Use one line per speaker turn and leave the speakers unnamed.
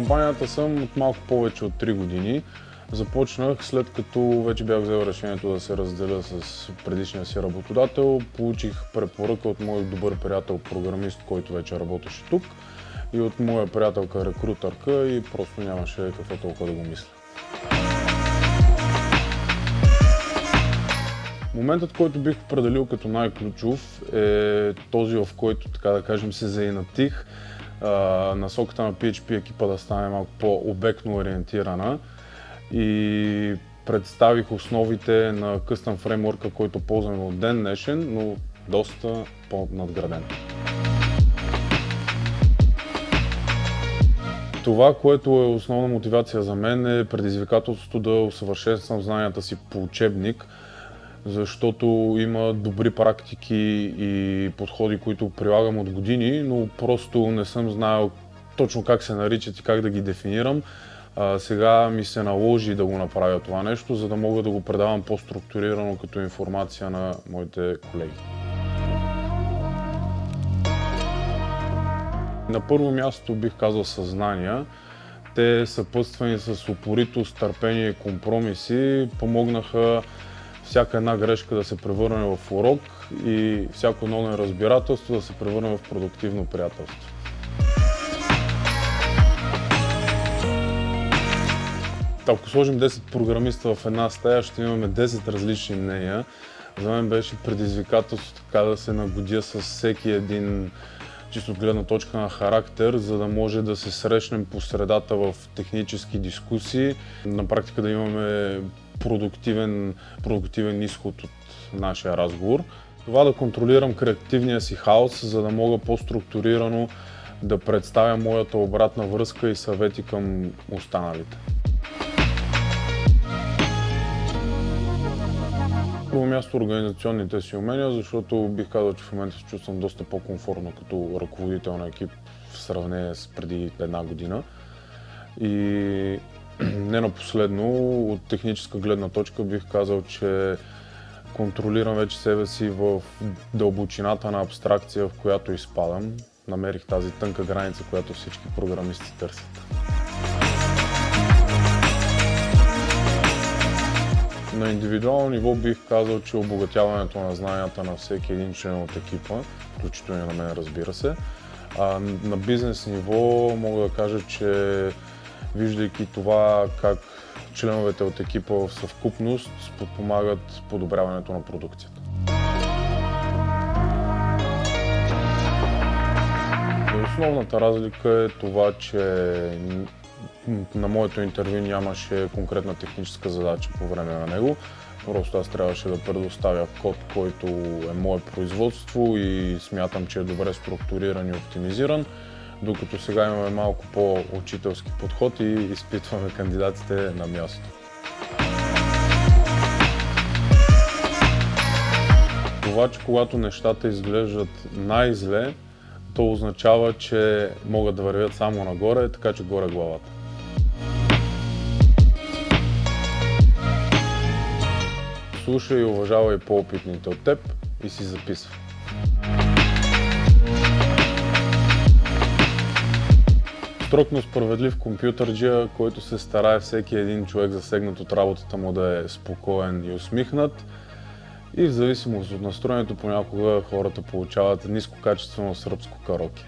компанията съм от малко повече от 3 години. Започнах след като вече бях взел решението да се разделя с предишния си работодател. Получих препоръка от мой добър приятел програмист, който вече работеше тук, и от моя приятелка рекрутърка, и просто нямаше какво толкова да го мисля. Моментът, който бих определил като най-ключов, е този, в който, така да кажем, се заинатих насоката на PHP екипа да стане малко по-обектно ориентирана и представих основите на къстъм фреймворка, който ползваме от ден днешен, но доста по-надграден. Това, което е основна мотивация за мен, е предизвикателството да усъвършенствам знанията си по учебник, защото има добри практики и подходи, които прилагам от години, но просто не съм знаел точно как се наричат и как да ги дефинирам. Сега ми се наложи да го направя това нещо, за да мога да го предавам по-структурирано като информация на моите колеги. На първо място бих казал съзнания. Те, съпътствани с упоритост, търпение и компромиси, помогнаха всяка една грешка да се превърне в урок и всяко едно неразбирателство да се превърне в продуктивно приятелство. Ако сложим 10 програмиста в една стая, ще имаме 10 различни мнения. За мен беше предизвикателство така да се нагодя с всеки един, чисто от гледна точка на характер, за да може да се срещнем по средата в технически дискусии, на практика да имаме продуктивен изход от нашия разговор. Това да контролирам креативния си хаос, за да мога по-структурирано да представя моята обратна връзка и съвети към останалите. На първо място организационните си умения, защото бих казал, че в момента се чувствам доста по-комфортно като ръководител на екип в сравнение с преди една година. И не на последно, от техническа гледна точка бих казал, че контролирам вече себе си в дълбочината на абстракция, в която изпадам. Намерих тази тънка граница, която всички програмисти търсят. На индивидуално ниво бих казал, че обогатяването на знанията на всеки един член от екипа, включително и на мен, разбира се. На бизнес ниво мога да кажа, че виждайки това как членовете от екипа в съвкупност подпомагат подобряването на продукцията. Основната разлика е това, че на моето интервю нямаше конкретна техническа задача по време на него. Просто аз трябваше да предоставя код, който е мое производство и смятам, че е добре структуриран и оптимизиран, докато сега имаме малко по-учителски подход и изпитваме кандидатите на място. Това, че когато нещата изглеждат най-зле, то означава, че могат да вървят само нагоре, така че горе главата. Слушай и уважавай по-опитните от теб и си записвай. Строг, но справедлив компютърджия, който се старае всеки един човек, засегнат от работата му, да е спокоен и усмихнат. И в зависимост от настроението, понякога хората получават нискокачествено сръбско караоке.